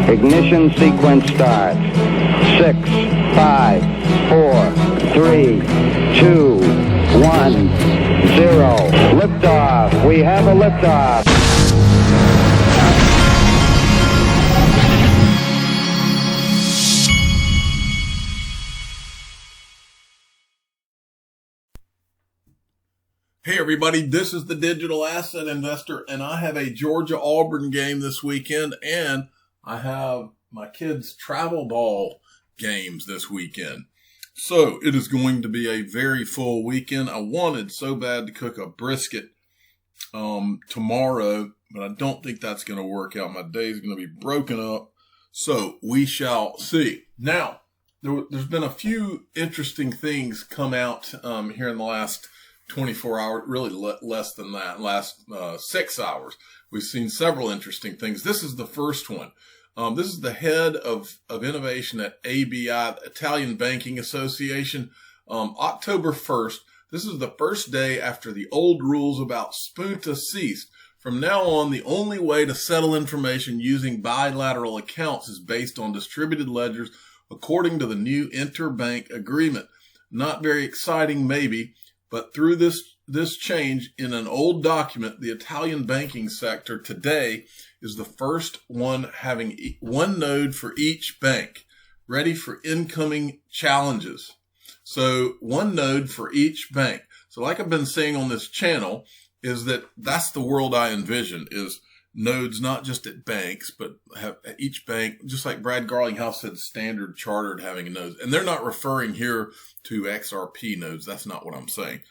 Ignition sequence starts. 6, 5, 4, 3, 2, 1, 0. Liftoff. We have a liftoff. Hey everybody, this is the Digital Asset Investor, and I have a Georgia-Auburn game this weekend, and I have my kids' travel ball games this weekend. So it is going to be a very full weekend. I wanted so bad to cook a brisket tomorrow, but I don't think that's going to work out. My day is going to be broken up, so we shall see. Now, there's been a few interesting things come out here in the last 24 hours, really less than that, last 6 hours. We've seen several interesting things. This is the first one. This is the head of innovation at ABI, Italian Banking Association. October 1st, this is the first day after the old rules about Spunta ceased. From now on, the only way to settle information using bilateral accounts is based on distributed ledgers according to the new interbank agreement. Not very exciting, maybe. But through this change in an old document, the Italian banking sector today is the first one having one node for each bank, ready for incoming challenges. So one node for each bank. So like I've been saying on this channel, is that's the world I envision, is nodes not just at banks, but have at each bank, just like Brad Garlinghouse said, Standard Chartered having nodes. And they're not referring here to XRP nodes. That's not what I'm saying.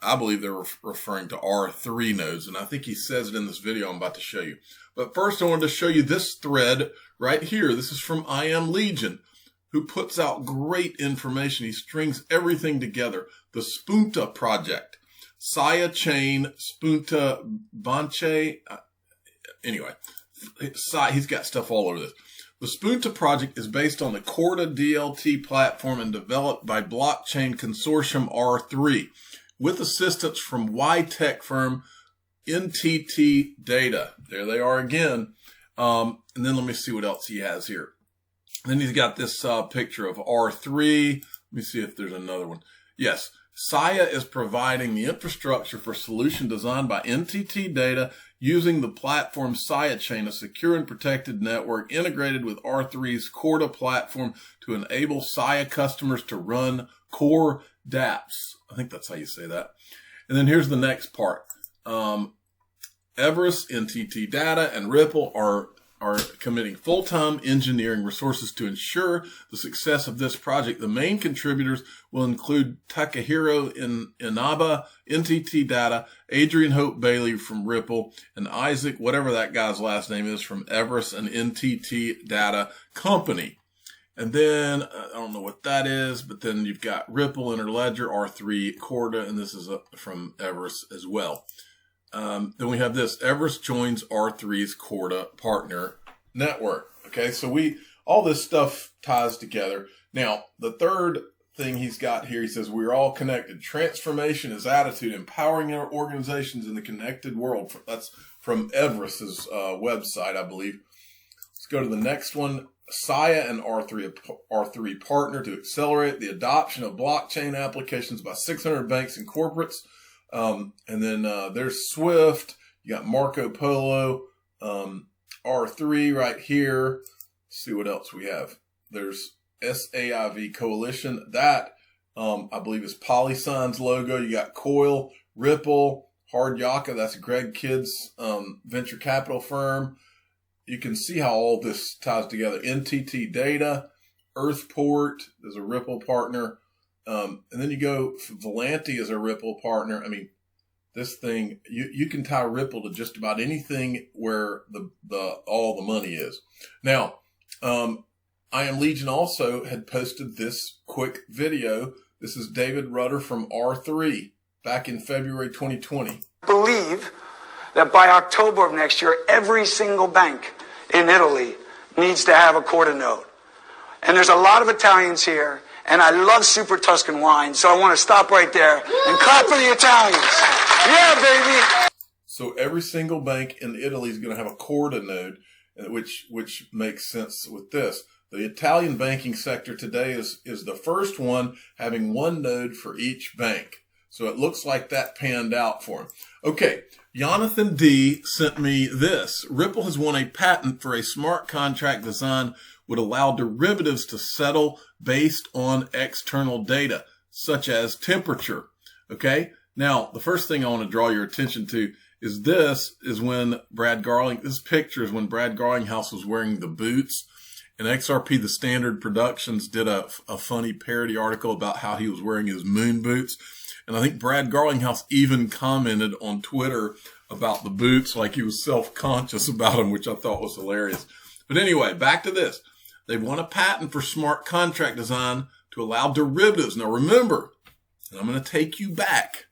I believe they're referring to R3 nodes, and I think he says it in this video I'm about to show you. But first, I wanted to show you this thread right here. This is from I Am Legion, who puts out great information. He strings everything together. The Spunta project, Saya Chain, Spunta Banche. Anyway, he's got stuff all over this. The Spunta project is based on the Corda DLT platform and developed by blockchain consortium R3 with assistance from Y-Tech firm NTT Data. There they are again. And then let me see what else he has here. Then he's got this picture of R3. Let me see if there's another one. Yes. Saya is providing the infrastructure for solution designed by NTT Data using the platform Saya Chain, a secure and protected network integrated with R3's Corda platform to enable Saya customers to run core dApps. I think that's how you say that. And then here's the next part. Everest, NTT Data, and Ripple are committing full-time engineering resources to ensure the success of this project. The main contributors will include Takahiro Inaba, NTT Data, Adrian Hope Bailey from Ripple, and Isaac, whatever that guy's last name is, from Everest and NTT Data Company. And then, I don't know what that is, but then you've got Ripple, Interledger, R3, Corda, and this is from Everest as well. Then we have this, Everest joins R3's Corda partner network. Okay, so all this stuff ties together. Now, the third thing he's got here, he says, we're all connected. Transformation is attitude, empowering our organizations in the connected world. That's from Everest's website, I believe. Let's go to the next one. Saya and R3 partner to accelerate the adoption of blockchain applications by 600 banks and corporates. And then there's Swift. You got Marco Polo, R3 right here. Let's see what else we have. There's SAIV Coalition. That, I believe, is Polysign's logo. You got Coil, Ripple, Hard Yaka. That's Greg Kidd's venture capital firm. You can see how all this ties together. NTT Data, Earthport is a Ripple partner. And then you go, Volanti is a Ripple partner. I mean, this thing, you can tie Ripple to just about anything where all the money is. Now, I Am Legion also had posted this quick video. This is David Rudder from R3 back in February 2020. Believe that by October of next year, every single bank in Italy needs to have a Corda node. And there's a lot of Italians here, and I love Super Tuscan wine, so I want to stop right there and clap for the Italians. Yeah, baby. So every single bank in Italy is going to have a Corda node. which makes sense with this. The Italian banking sector today is the first one having one node for each bank. So it looks like that panned out for him. Okay, Jonathan D sent me this. Ripple has won a patent for a smart contract design would allow derivatives to settle based on external data, such as temperature. Okay, now the first thing I want to draw your attention to is this is when this picture is when Brad Garlinghouse was wearing the boots. And XRP, the Standard Productions, did a funny parody article about how he was wearing his moon boots. And I think Brad Garlinghouse even commented on Twitter about the boots, like he was self-conscious about them, which I thought was hilarious. But anyway, back to this. They've won a patent for smart contract design to allow derivatives. Now remember, and I'm going to take you back,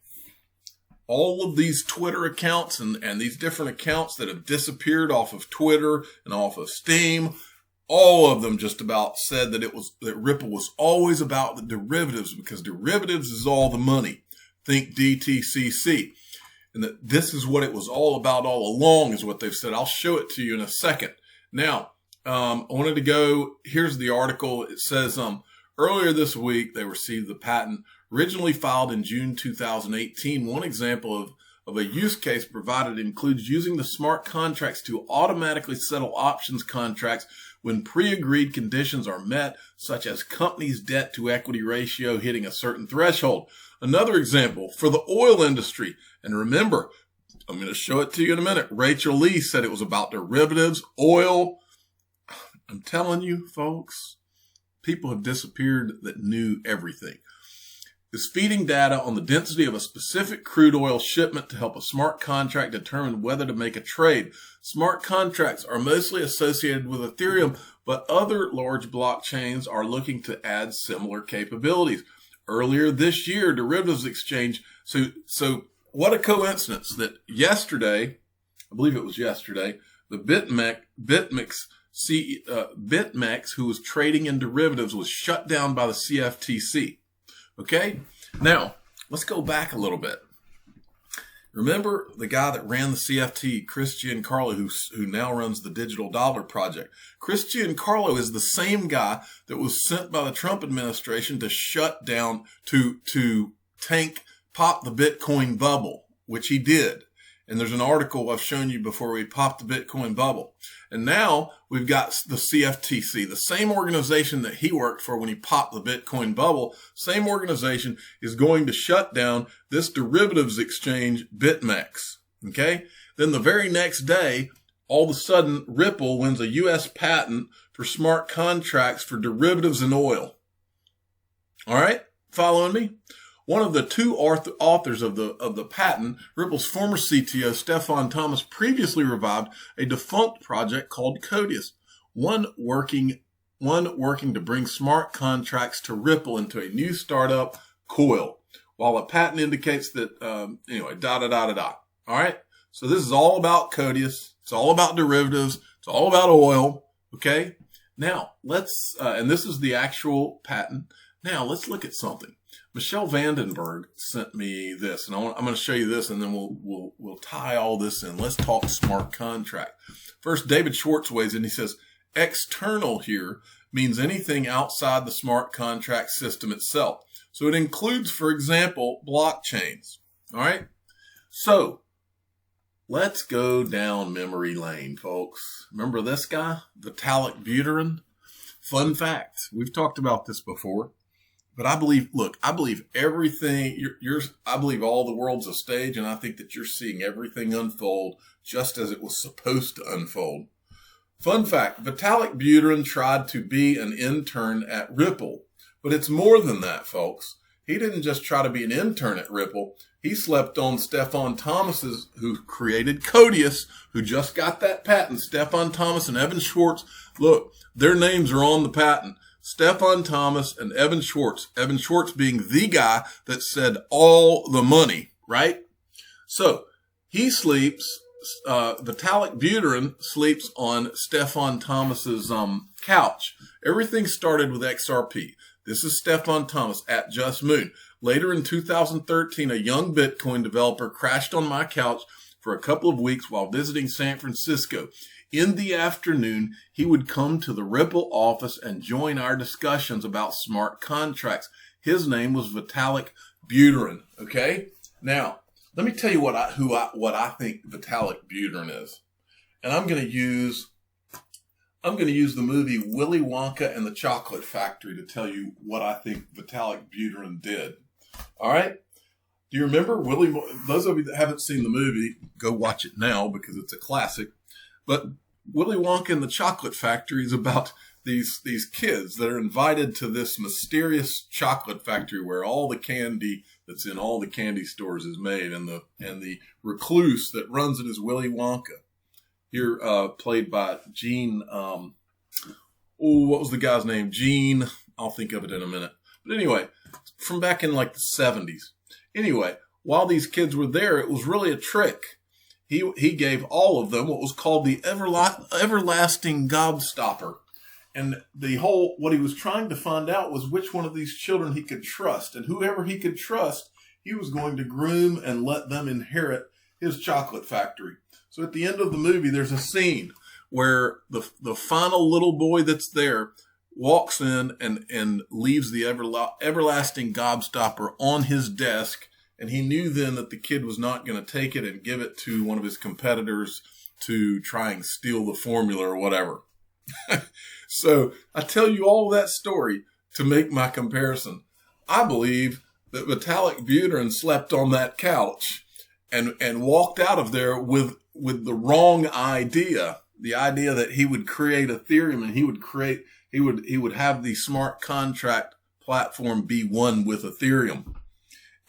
all of these Twitter accounts and these different accounts that have disappeared off of Twitter and off of Steam, all of them just about said that Ripple was always about the derivatives because derivatives is all the money. Think DTCC. And that this is what it was all about all along is what they've said. I'll show it to you in a second. Now, I wanted to go, here's the article. It says, earlier this week, they received the patent originally filed in June 2018. One example of a use case provided includes using the smart contracts to automatically settle options contracts when pre-agreed conditions are met, such as companies' debt to equity ratio hitting a certain threshold. Another example for the oil industry. And remember, I'm going to show it to you in a minute. Rachel Lee said it was about derivatives, oil. I'm telling you, folks, people have disappeared that knew everything. Is feeding data on the density of a specific crude oil shipment to help a smart contract determine whether to make a trade. Smart contracts are mostly associated with Ethereum, but other large blockchains are looking to add similar capabilities. Earlier this year, Derivatives Exchange. So what a coincidence that yesterday, I believe it was yesterday, the BitMEX, who was trading in derivatives, was shut down by the CFTC. Okay, now let's go back a little bit. Remember the guy that ran the CFT, Chris Giancarlo, who now runs the Digital Dollar Project. Chris Giancarlo is the same guy that was sent by the Trump administration to shut down, to pop the Bitcoin bubble, which he did. And there's an article I've shown you before we popped the Bitcoin bubble. And now we've got the CFTC, the same organization that he worked for when he popped the Bitcoin bubble. Same organization is going to shut down this derivatives exchange, BitMEX. Okay. Then the very next day, all of a sudden, Ripple wins a U.S. patent for smart contracts for derivatives and oil. All right. Following me? One of the two authors of the patent, Ripple's former CTO, Stefan Thomas, previously revived a defunct project called Codius, one working to bring smart contracts to Ripple into a new startup, Coil, while a patent indicates that, All right. So this is all about Codius. It's all about derivatives. It's all about oil. Okay. Now let's, and this is the actual patent. Now let's look at something. Michelle Vandenberg sent me this, and I'm going to show you this, and then we'll tie all this in. Let's talk smart contract. First, David Schwartz weighs in. He says, external here means anything outside the smart contract system itself. So it includes, for example, blockchains. All right. So let's go down memory lane, folks. Remember this guy, Vitalik Buterin? Fun fact. We've talked about this before. But I believe everything, I believe all the world's a stage, and I think that you're seeing everything unfold just as it was supposed to unfold. Fun fact, Vitalik Buterin tried to be an intern at Ripple, but it's more than that, folks. He didn't just try to be an intern at Ripple. He slept on Stefan Thomas's, who created Codius, who just got that patent. Stefan Thomas and Evan Schwartz, look, their names are on the patent. Stefan Thomas and Evan Schwartz being the guy that said all the money, right? So he sleeps, Vitalik Buterin sleeps on Stefan Thomas's couch. Everything started with XRP. This is Stefan Thomas at Just Moon. Later in 2013, a young Bitcoin developer crashed on my couch for a couple of weeks while visiting San Francisco. In the afternoon, he would come to the Ripple office and join our discussions about smart contracts. His name was Vitalik Buterin. Okay. Now, let me tell you what I think Vitalik Buterin is. And I'm going to use the movie Willy Wonka and the Chocolate Factory to tell you what I think Vitalik Buterin did. All right. Do you remember those of you that haven't seen the movie, go watch it now because it's a classic. But Willy Wonka and the Chocolate Factory is about these kids that are invited to this mysterious chocolate factory where all the candy that's in all the candy stores is made, and the recluse that runs it is Willy Wonka. Here, played by Gene. What was the guy's name? Gene. I'll think of it in a minute. But anyway, from back in like the 70s. Anyway, while these kids were there, it was really a trick. He gave all of them what was called the everlasting gobstopper. And what he was trying to find out was which one of these children he could trust. And whoever he could trust, he was going to groom and let them inherit his chocolate factory. So at the end of the movie, there's a scene where the final little boy that's there walks in and leaves the everlasting gobstopper on his desk. And he knew then that the kid was not going to take it and give it to one of his competitors to try and steal the formula or whatever. So I tell you all that story to make my comparison. I believe that Vitalik Buterin slept on that couch and walked out of there with the wrong idea. The idea that he would create Ethereum and he would have the smart contract platform be one with Ethereum.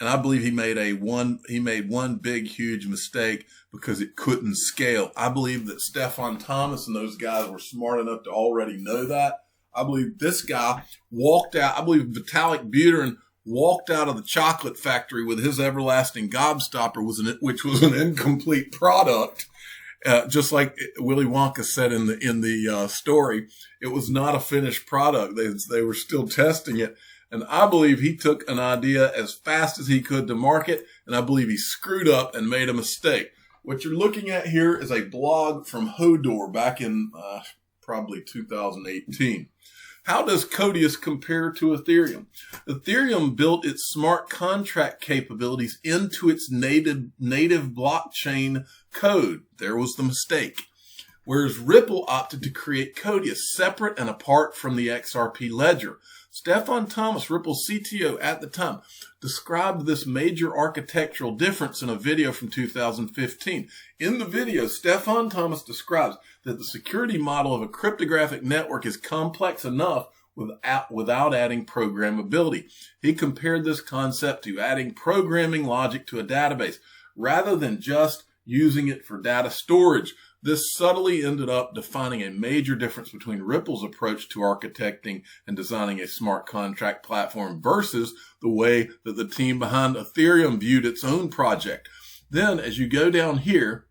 And I believe he made one big, huge mistake because it couldn't scale. I believe that Stefan Thomas and those guys were smart enough to already know that. I believe this guy walked out. I believe Vitalik Buterin walked out of the chocolate factory with his everlasting gobstopper, which was an incomplete product. Just like Willy Wonka said in the story, it was not a finished product. They were still testing it. And I believe he took an idea as fast as he could to market, and I believe he screwed up and made a mistake. What you're looking at here is a blog from Hodor back in probably 2018. How does Codius compare to Ethereum? Ethereum built its smart contract capabilities into its native blockchain code. There was the mistake. Whereas Ripple opted to create Codius separate and apart from the XRP ledger. Stefan Thomas, Ripple's CTO at the time, described this major architectural difference in a video from 2015. In the video, Stefan Thomas describes that the security model of a cryptographic network is complex enough without adding programmability. He compared this concept to adding programming logic to a database rather than just using it for data storage. This subtly ended up defining a major difference between Ripple's approach to architecting and designing a smart contract platform versus the way that the team behind Ethereum viewed its own project. Then, as you go down here,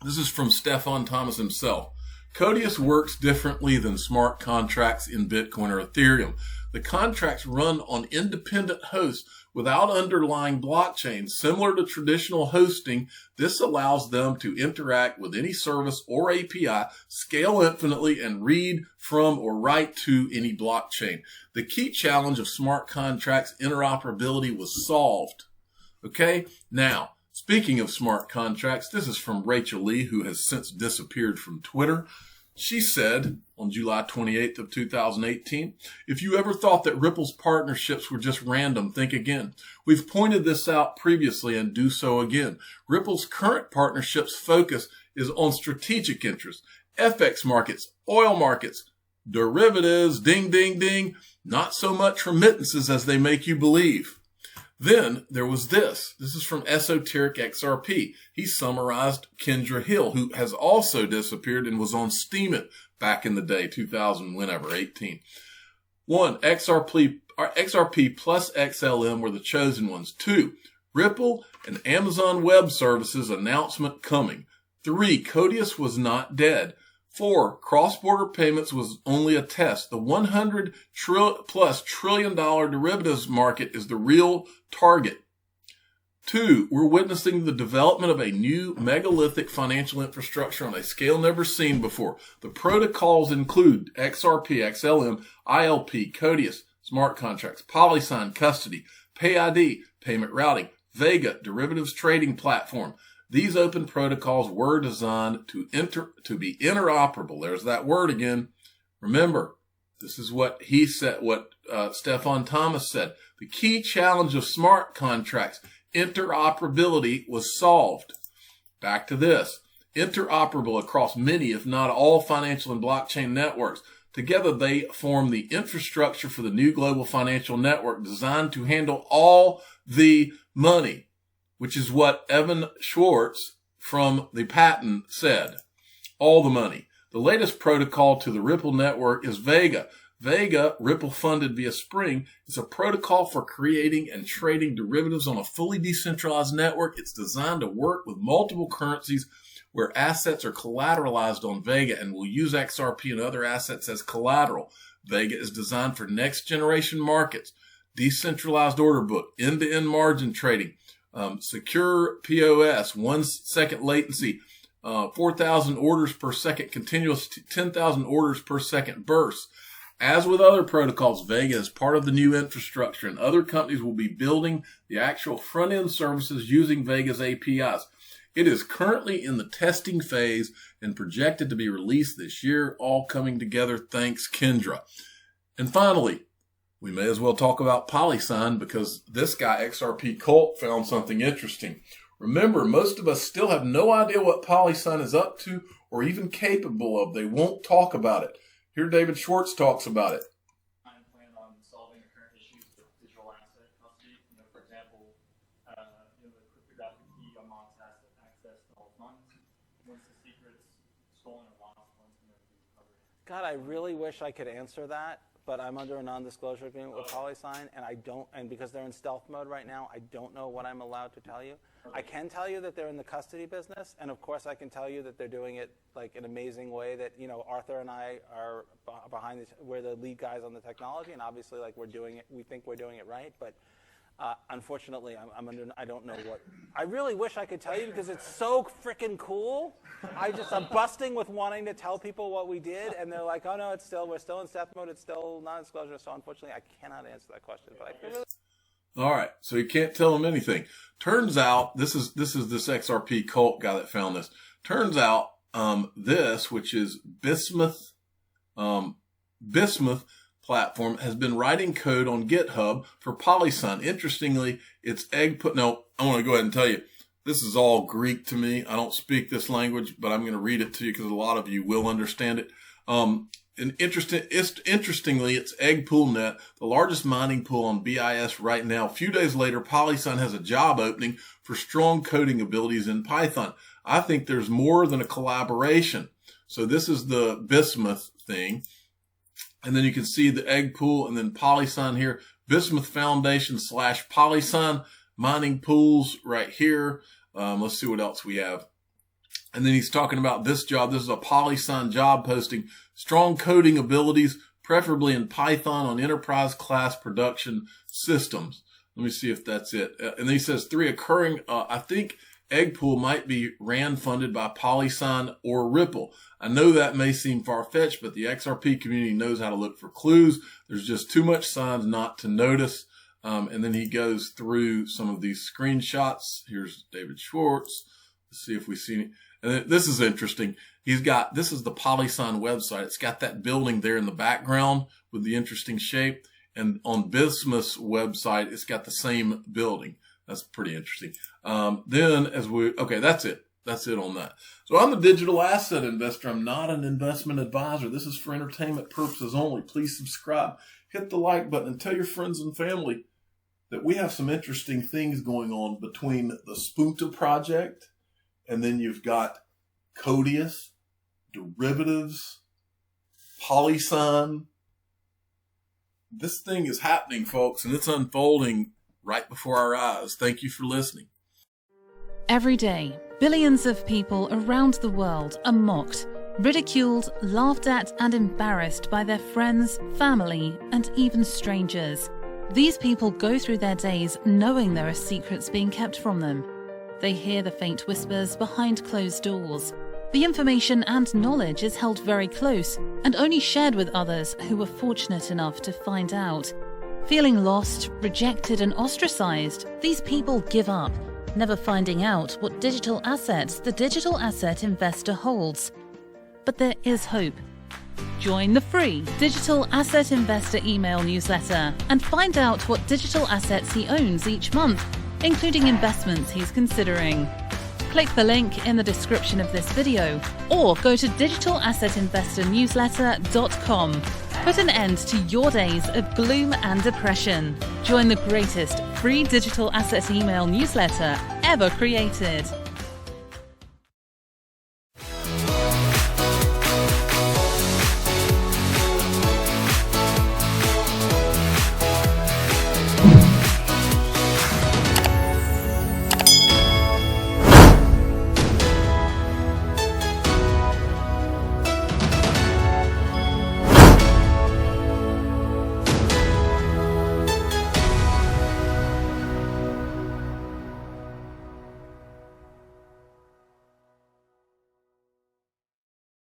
this is from Stefan Thomas himself. Codius works differently than smart contracts in Bitcoin or Ethereum. The contracts run on independent hosts without underlying blockchains. Similar to traditional hosting, this allows them to interact with any service or API, scale infinitely, and read from or write to any blockchain. The key challenge of smart contracts interoperability was solved. Okay, now, speaking of smart contracts, this is from Rachel Lee, who has since disappeared from Twitter. She said on July 28th of 2018, if you ever thought that Ripple's partnerships were just random, think again. We've pointed this out previously and do so again. Ripple's current partnerships focus is on strategic interests, FX markets, oil markets, derivatives, ding, ding, ding, not so much remittances as they make you believe. Then there was this. This is from Esoteric XRP. He summarized Kendra Hill, who has also disappeared and was on Steemit back in the day, 18. 1, XRP plus XLM were the chosen ones. 2, Ripple and Amazon Web Services announcement coming. 3, Codius was not dead. 4, cross-border payments was only a test. The $100+ trillion derivatives market is the real target. 2, we're witnessing the development of a new megalithic financial infrastructure on a scale never seen before. The protocols include XRP, XLM, ILP, Codius, smart contracts, Polysign, custody, PayID, payment routing, Vega, derivatives trading platform. These open protocols were designed to be interoperable. There's that word again. Remember, this is what he said, what Stefan Thomas said. The key challenge of smart contracts, interoperability, was solved. Back to this. Interoperable across many, if not all, financial and blockchain networks. Together, they form the infrastructure for the new global financial network designed to handle all the money, which is what Evan Schwartz from the patent said. All the money. The latest protocol to the Ripple network is Vega. Vega, Ripple funded via Spring, is a protocol for creating and trading derivatives on a fully decentralized network. It's designed to work with multiple currencies where assets are collateralized on Vega and will use XRP and other assets as collateral. Vega is designed for next generation markets, decentralized order book, end-to-end margin trading, secure POS, 1 second latency, 4,000 orders per second, continuous 10,000 orders per second bursts. As with other protocols, Vega is part of the new infrastructure, and other companies will be building the actual front-end services using Vega's APIs. It is currently in the testing phase and projected to be released this year, all coming together. Thanks, Kendra. And finally, we may as well talk about Polysign because this guy, XRP Cult, found something interesting. Remember, most of us still have no idea what Polysign is up to or even capable of. They won't talk about it. Here David Schwartz talks about it. I plan on solving the current issues with digital asset custody. For example, the cryptographic key unlocks access to all funds. Once the secret's stolen or lost, one's going to be recovered. God, I really wish I could answer that, but I'm under a non-disclosure agreement with Polysign, and because they're in stealth mode right now, I don't know what I'm allowed to tell you. I can tell you that they're in the custody business, and of course I can tell you that they're doing it like an amazing way that, Arthur and I are behind this, we're the lead guys on the technology, and obviously like we think we're doing it right, but unfortunately I don't know what, I really wish I could tell you because it's so freaking cool. I'm busting with wanting to tell people what we did, and they're like, oh no, we're still in stealth mode, it's still non-disclosure, so unfortunately I cannot answer that question, but I feel really. All right, so you can't tell them anything. Turns out, this is this XRP Cult guy that found this. Turns out, this, which is Bismuth platform, has been writing code on GitHub for Polysign. Interestingly, it's No, I want to go ahead and tell you, this is all Greek to me. I don't speak this language, but I'm going to read it to you because a lot of you will understand it. Interestingly, it's EggPoolNet, the largest mining pool on BIS right now. A few days later, Polysign has a job opening for strong coding abilities in Python. I think there's more than a collaboration. So this is the Bismuth thing. And then you can see the EggPool and then Polysign here. Bismuth Foundation / Polysign mining pools right here. Let's see what else we have. And then he's talking about this job. This is a Polysign job posting. Strong coding abilities, preferably in Python on enterprise class production systems. Let me see if that's it. And then he says 3 occurring, I think EggPool might be funded by Polysign or Ripple. I know that may seem far-fetched, but the XRP community knows how to look for clues. There's just too much signs not to notice. And then he goes through some of these screenshots. Here's David Schwartz. Let's see if we see any. And this is interesting. This is the Polysign website. It's got that building there in the background with the interesting shape. And on Bismuth's website, it's got the same building. That's pretty interesting. That's it. That's it on that. So I'm a digital asset investor. I'm not an investment advisor. This is for entertainment purposes only. Please subscribe. Hit the like button and tell your friends and family that we have some interesting things going on between the Spunta project, and then you've got Codius, derivatives, Polysign. This thing is happening, folks, and it's unfolding right before our eyes. Thank you for listening. Every day, billions of people around the world are mocked, ridiculed, laughed at, and embarrassed by their friends, family, and even strangers. These people go through their days knowing there are secrets being kept from them. They hear the faint whispers behind closed doors. The information and knowledge is held very close and only shared with others who were fortunate enough to find out. Feeling lost, rejected and ostracized, these people give up, never finding out what digital assets the digital asset investor holds. But there is hope. Join the free Digital Asset Investor email newsletter and find out what digital assets he owns each month, including investments he's considering. Click the link in the description of this video or go to digitalassetinvestornewsletter.com. Put an end to your days of gloom and depression. Join the greatest free digital asset email newsletter ever created.